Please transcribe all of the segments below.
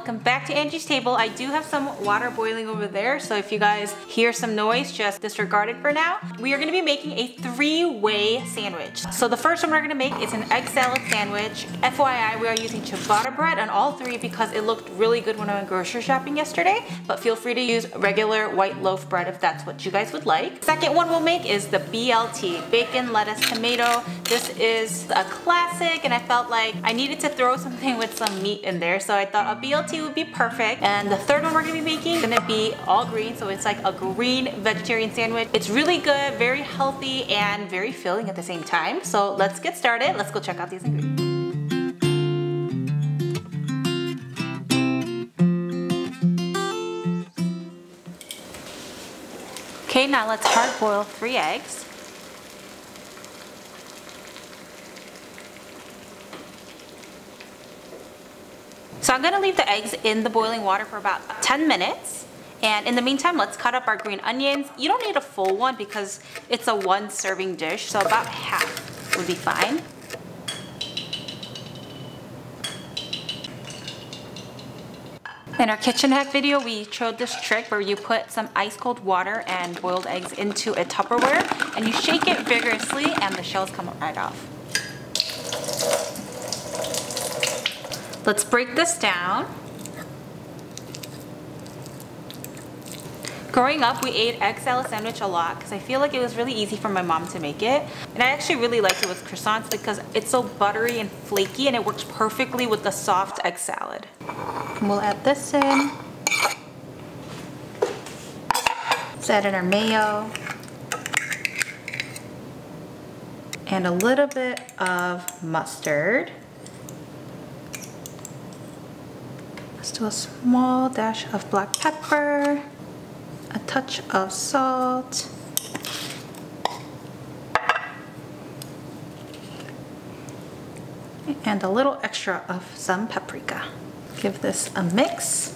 welcome back to Angie's Table. I do have some water boiling over there, so if you guys hear some noise, just disregard it for now. We are going to be making a three-way sandwich. So the first one we're going to make is an egg salad sandwich. FYI, we are using ciabatta bread on all three because it looked really good when I went grocery shopping yesterday, but feel free to use regular white loaf bread if that's what you guys would like. Second one we'll make is the BLT, bacon, lettuce, tomato. This is a classic and I felt like I needed to throw something with some meat in there, so I thought a BLT would be perfect. And the third one we're gonna be making is gonna be all green, so it's like a green vegetarian sandwich. It's really good, very healthy, and very filling at the same time. So let's get started. Let's go check out these ingredients. Okay, now let's hard boil 3 eggs. So I'm gonna leave the eggs in the boiling water for about 10 minutes. And in the meantime, let's cut up our green onions. You don't need a full one because it's a 1 serving dish, so about half would be fine. In our kitchen hack video, we showed this trick where you put some ice cold water and boiled eggs into a Tupperware and you shake it vigorously and the shells come right off. Let's break this down. Growing up, we ate egg salad sandwich a lot because I feel like it was really easy for my mom to make it. And I actually really liked it with croissants because it's so buttery and flaky and it works perfectly with the soft egg salad. And we'll add this in. Let's add in our mayo. And a little bit of mustard. Let's do a small dash of black pepper, a touch of salt, and a little extra of some paprika. Give this a mix.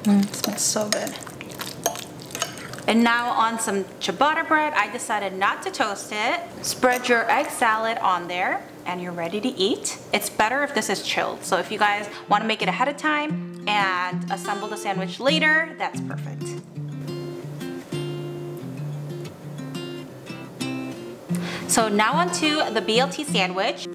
It smells so good. And now on some ciabatta bread. I decided not to toast it. Spread your egg salad on there and you're ready to eat. It's better if this is chilled. So if you guys want to make it ahead of time and assemble the sandwich later, that's perfect. So now onto the BLT sandwich.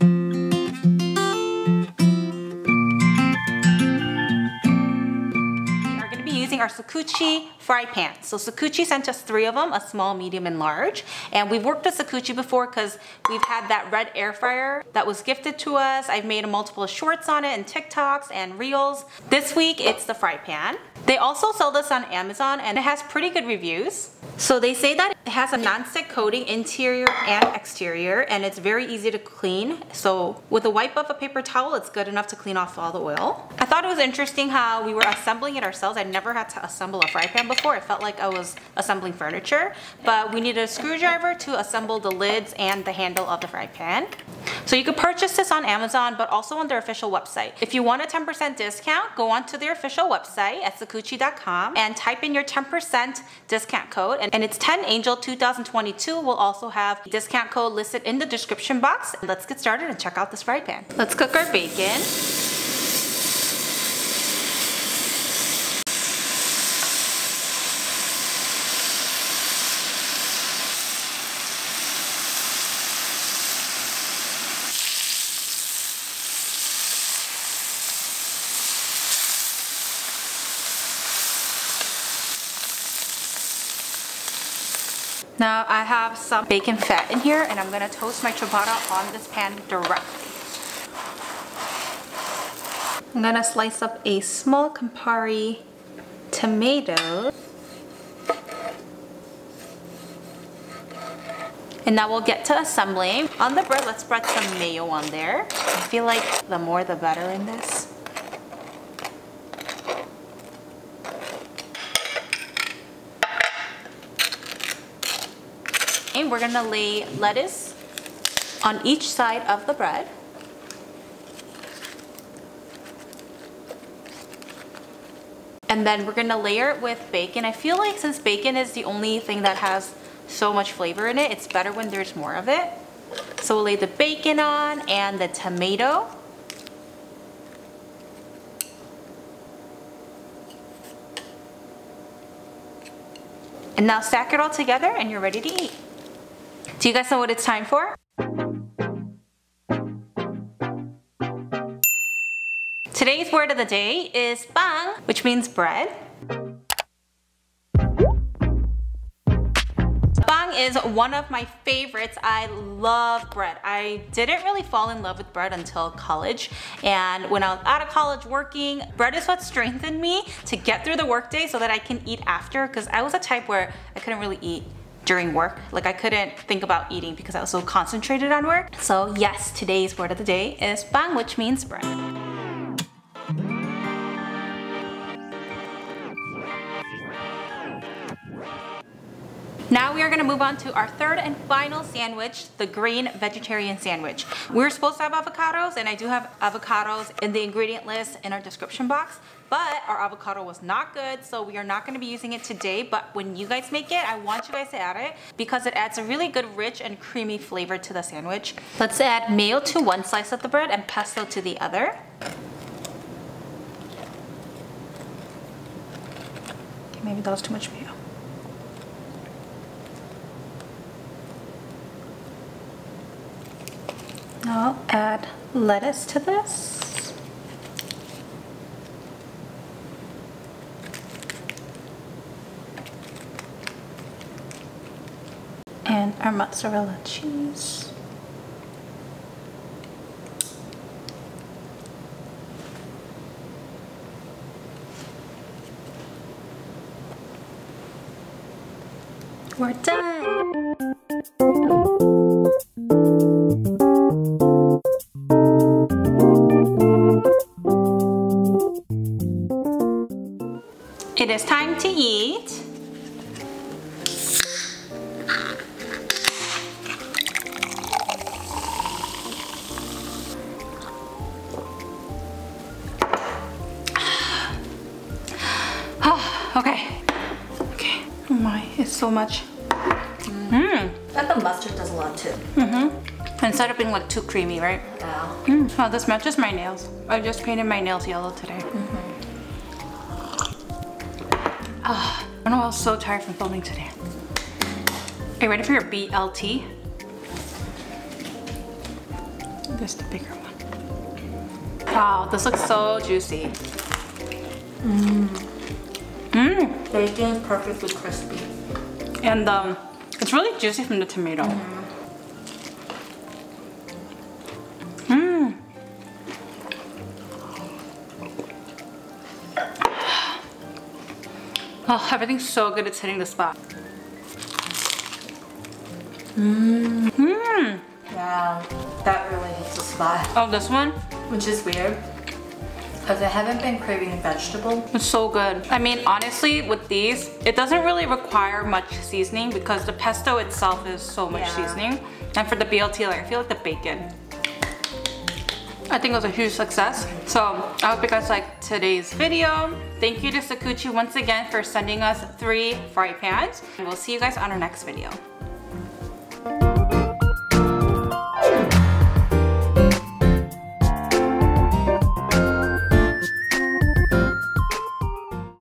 Our Sakuchi fry pan. So Sakuchi sent us 3 of them, a small, medium, and large. And we've worked with Sakuchi before because we've had that red air fryer that was gifted to us. I've made multiple shorts on it and TikToks and reels. This week it's the fry pan. They also sell this on Amazon and it has pretty good reviews. So they say that it has a non-stick coating interior and exterior and it's very easy to clean. So with a wipe of a paper towel, it's good enough to clean off all the oil. I thought it was interesting how we were assembling it ourselves. I never had to assemble a fry pan before. It felt like I was assembling furniture, but we needed a screwdriver to assemble the lids and the handle of the fry pan. So you could purchase this on Amazon, but also on their official website. If you want a 10% discount, go onto their official website at sakuchi.com and type in your 10% discount code. And it's 10Angel 2022 will also have a discount code listed in the description box. Let's get started and check out this fry pan. Let's cook our bacon. Now I have some bacon fat in here and I'm gonna toast my ciabatta on this pan directly. I'm gonna slice up a small Campari tomato. And now we'll get to assembling. On the bread, let's spread some mayo on there. I feel like the more the better in this. And we're gonna lay lettuce on each side of the bread. And then we're gonna layer it with bacon. I feel like since bacon is the only thing that has so much flavor in it, it's better when there's more of it. So we'll lay the bacon on and the tomato. And now stack it all together and you're ready to eat. Do you guys know what it's time for? Today's word of the day is 빵, which means bread. 빵 is one of my favorites. I love bread. I didn't really fall in love with bread until college. And when I was out of college working, bread is what strengthened me to get through the workday so that I can eat after, because I was a type where I couldn't really eat during work. Like I couldn't think about eating because I was so concentrated on work. So yes, today's word of the day is 빵, which means bread. Now we are gonna move on to our third and final sandwich, the green vegetarian sandwich. We're supposed to have avocados, and I do have avocados in the ingredient list in our description box, but our avocado was not good, so we are not gonna be using it today, but when you guys make it, I want you guys to add it because it adds a really good rich and creamy flavor to the sandwich. Let's add mayo to one slice of the bread and pesto to the other. Okay, maybe that was too much mayo. Now I'll add lettuce to this. And our mozzarella cheese. We're done! It is time to eat. Okay. Oh my, it's so much. And the mustard does a lot too. Instead of being like too creamy, right? Yeah. Oh, this matches my nails. I just painted my nails yellow today. I don't know, I was so tired from filming today. Are you ready for your BLT? This is the bigger one. Wow, this looks so juicy. Bacon, perfectly crispy. And it's really juicy from the tomato. Oh, everything's so good, it's hitting the spot. Yeah, that really hits the spot. Oh, this one? Which is weird, because I haven't been craving vegetable. It's so good. I mean, honestly, with these, it doesn't really require much seasoning because the pesto itself is so much seasoning. And for the BLT, like, I feel like the bacon. I think it was a huge success. So I hope you guys liked today's video. Thank you to Sakuchi once again for sending us 3 fry pans. And we'll see you guys on our next video.